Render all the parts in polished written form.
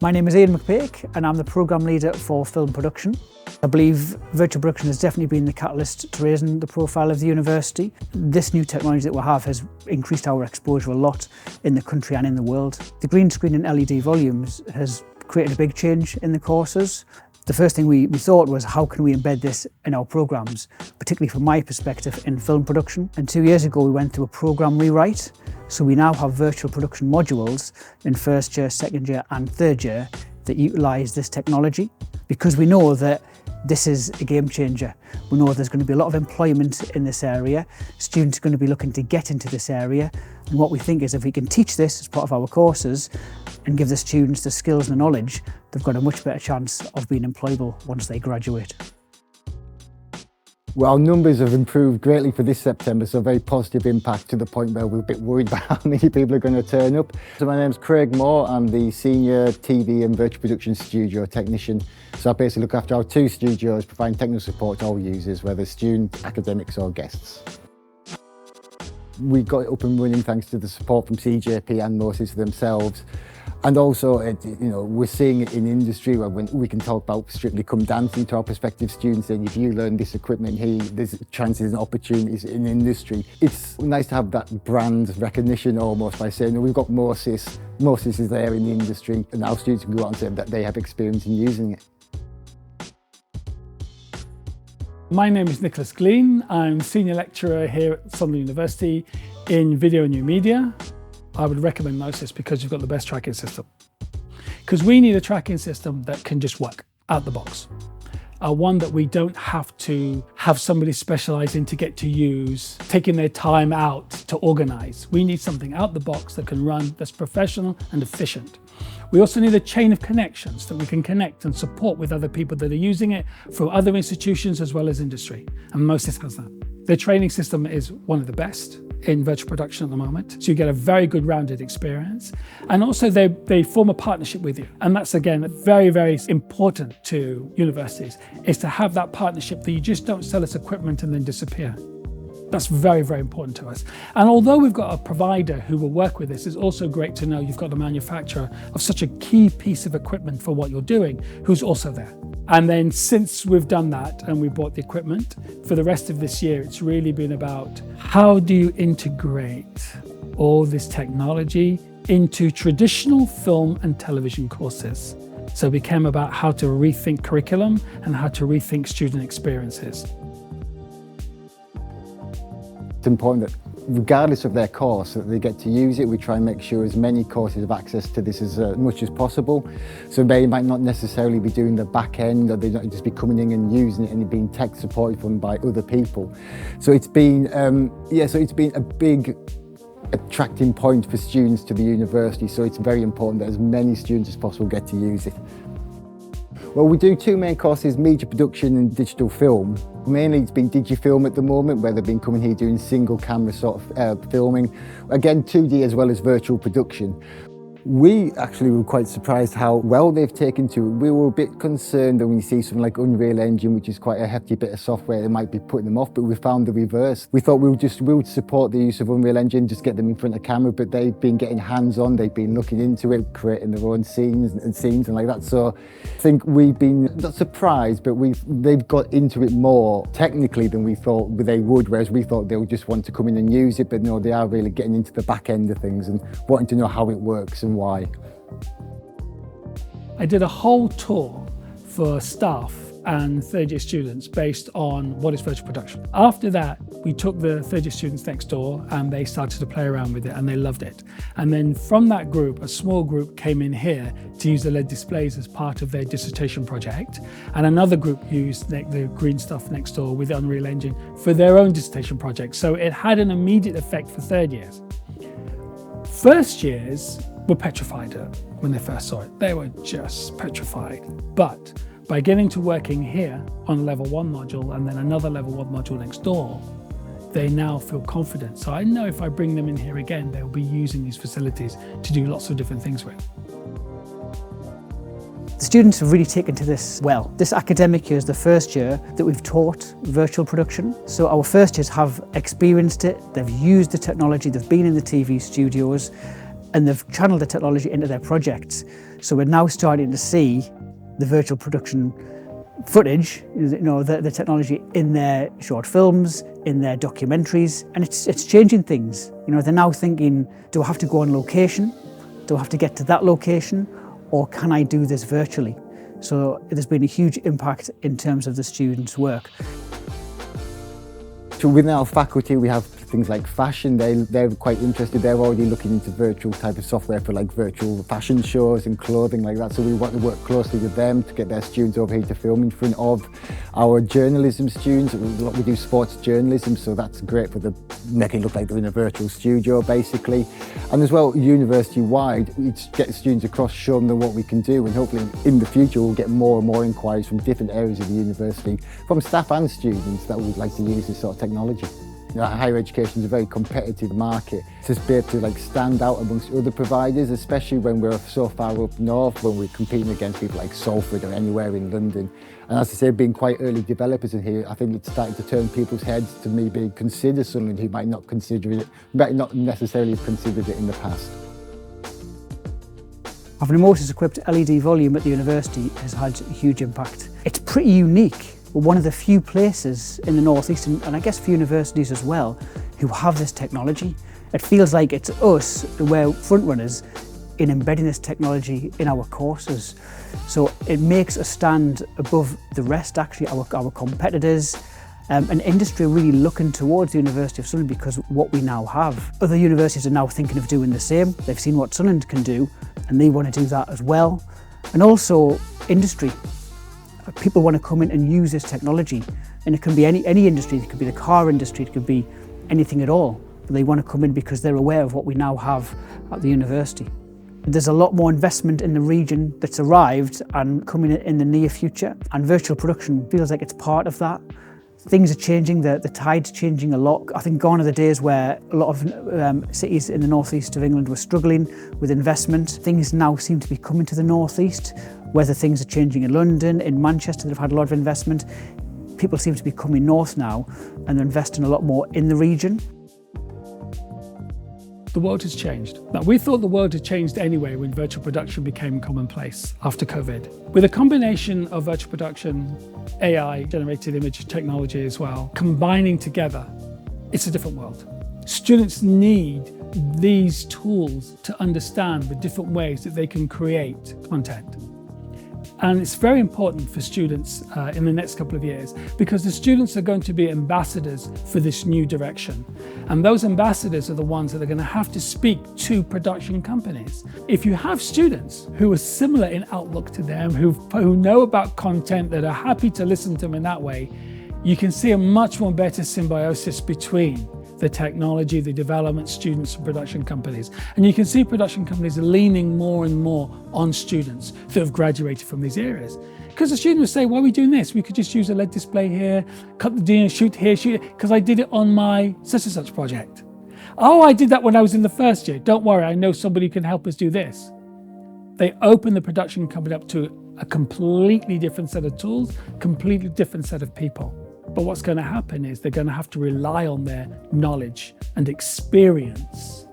My name is Ian McPake and I'm the Programme Leader for Film Production. I believe virtual production has definitely been the catalyst to raising the profile of the university. This new technology that we have has increased our exposure a lot in the country and in the world. The green screen and LED volumes has created a big change in the courses. The first thing we thought was, how can we embed this in our programmes, particularly from my perspective in film production. And 2 years ago we went through a programme rewrite, so we now have virtual production modules in first year, second year and third year that utilise this technology, because we know that this is a game changer. We know there's going to be a lot of employment in this area. Students are going to be looking to get into this area. And what we think is if we can teach this as part of our courses and give the students the skills and the knowledge, they've got a much better chance of being employable once they graduate. Well, our numbers have improved greatly for this September, so a very positive impact to the point where we're a bit worried about how many people are going to turn up. So my name's Craig Moore, I'm the Senior TV and Virtual Production Studio Technician. So I basically look after our 2 studios, providing technical support to all users, whether students, academics or guests. We got it up and running thanks to the support from CJP and Mo-Sys themselves. And also, we're seeing it in industry where we can talk about Strictly Come Dancing to our prospective students, and if you learn this equipment here, there's chances and opportunities in industry. It's nice to have that brand recognition almost by saying, we've got Mo-Sys. Mo-Sys is there in the industry, and our students can go out and say that they have experience in using it. My name is Nicholas Glean. I'm Senior Lecturer here at Sunderland University in Video and New Media. I would recommend Mo-Sys because you've got the best tracking system. Because we need a tracking system that can just work out the box. One that we don't have to have somebody specialise in to get to use, taking their time out to organise. We need something out the box that can run, that's professional and efficient. We also need a chain of connections that we can connect and support with other people that are using it from other institutions as well as industry. And Mo-Sys has that. Their training system is one of the best in virtual production at the moment. So you get a very good rounded experience. And also they form a partnership with you. And that's again, very, very important to universities, is to have that partnership that you just don't sell us equipment and then disappear. That's very, very important to us. And although we've got a provider who will work with this, it's also great to know you've got a manufacturer of such a key piece of equipment for what you're doing, who's also there. And then since we've done that and we bought the equipment, for the rest of this year, it's really been about how do you integrate all this technology into traditional film and television courses. So it became about how to rethink curriculum and how to rethink student experiences. It's important that regardless of their course, that they get to use it. We try and make sure as many courses have access to this as much as possible. So they might not necessarily be doing the back end, or they don't just be coming in and using it and being tech supported from by other people. So it's been, it's been a big attracting point for students to the university. So it's very important that as many students as possible get to use it. Well, we do 2 main courses, media production and digital film. Mainly it's been digifilm at the moment, where they've been coming here doing single camera sort of filming. Again, 2D as well as virtual production. We actually were quite surprised how well they've taken to it. We were a bit concerned that when you see something like Unreal Engine, which is quite a hefty bit of software, they might be putting them off, but we found the reverse. We thought we would support the use of Unreal Engine, just get them in front of camera, but they've been getting hands-on, they've been looking into it, creating their own scenes and like that. So I think we've been not surprised, but they've got into it more technically than we thought they would, whereas we thought they would just want to come in and use it, but no, they are really getting into the back end of things and wanting to know how it works and why. I did a whole tour for staff and third year students based on what is virtual production. After that, we took the third year students next door and they started to play around with it and they loved it. And then from that group, a small group came in here to use the LED displays as part of their dissertation project. And another group used the green stuff next door with Unreal Engine for their own dissertation project. So it had an immediate effect for third years. First years were petrified when they first saw it. They were just petrified. But by getting to working here on a level 1 module and then another level 1 module next door, they now feel confident. So I know if I bring them in here again, they'll be using these facilities to do lots of different things with. The students have really taken to this well. This academic year is the first year that we've taught virtual production. So our first years have experienced it, they've used the technology, they've been in the TV studios, and they've channeled the technology into their projects. So we're now starting to see the virtual production footage, the technology in their short films, in their documentaries, and it's changing things. They're now thinking, do I have to go on location? Do I have to get to that location? Or can I do this virtually? So there's been a huge impact in terms of the students' work. So within our faculty, we have things like fashion. They're quite interested. They're already looking into virtual type of software for like virtual fashion shows and clothing like that. So we want to work closely with them to get their students over here to film in front of our journalism students. We do sports journalism, so that's great for making it look like they're in a virtual studio basically. And as well, university-wide, we get students across, show them what we can do, and hopefully in the future we'll get more and more inquiries from different areas of the university, from staff and students that would like to use this sort of technology. Higher education is a very competitive market. To be able to stand out amongst other providers, especially when we're so far up north, when we're competing against people like Salford or anywhere in London. And as I say, being quite early developers in here, I think it's starting to turn people's heads to maybe consider something who might not necessarily have considered it in the past. Having a Mo-Sys equipped LED volume at the university has had a huge impact. It's pretty unique. We're one of the few places in the North East, and I guess for universities as well, who have this technology. It feels like it's us, we're front runners in embedding this technology in our courses. So it makes us stand above the rest, actually, our competitors, and industry really looking towards the University of Sunderland because what we now have. Other universities are now thinking of doing the same. They've seen what Sunderland can do, and they want to do that as well. And also industry. People want to come in and use this technology, and it can be any industry. It could be the car industry, it could be anything at all. But they want to come in because they're aware of what we now have at the university. There's a lot more investment in the region that's arrived and coming in the near future, and virtual production feels like it's part of that. Things are changing, the tide's changing a lot. I think gone are the days where a lot of cities in the northeast of England were struggling with investment. Things now seem to be coming to the northeast, whether things are changing in London, in Manchester, they've had a lot of investment. People seem to be coming north now and they're investing a lot more in the region. The world has changed. Now, we thought the world had changed anyway when virtual production became commonplace after COVID. With a combination of virtual production, AI, generated image technology as well, combining together, it's a different world. Students need these tools to understand the different ways that they can create content. And it's very important for students in the next couple of years because the students are going to be ambassadors for this new direction. And those ambassadors are the ones that are going to have to speak to production companies. If you have students who are similar in outlook to them, who know about content, that are happy to listen to them in that way, you can see a much more better symbiosis between the technology, the development, students and production companies. And you can see production companies leaning more and more on students that have graduated from these areas. Because the student will say, why are we doing this? We could just use a LED display here, cut the DNA, shoot here, shoot it, because I did it on my such and such project. Oh, I did that when I was in the first year. Don't worry, I know somebody who can help us do this. They open the production company up to a completely different set of tools, completely different set of people. But what's going to happen is they're going to have to rely on their knowledge and experience.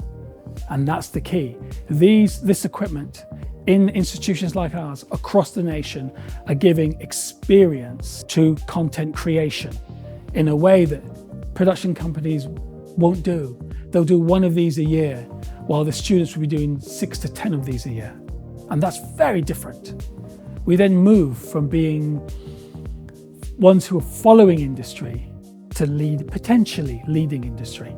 And that's the key. This equipment in institutions like ours across the nation are giving experience to content creation in a way that production companies won't do. They'll do one of these a year, while the students will be doing 6 to 10 of these a year. And that's very different. We then move from being ones who are following industry to potentially leading industry.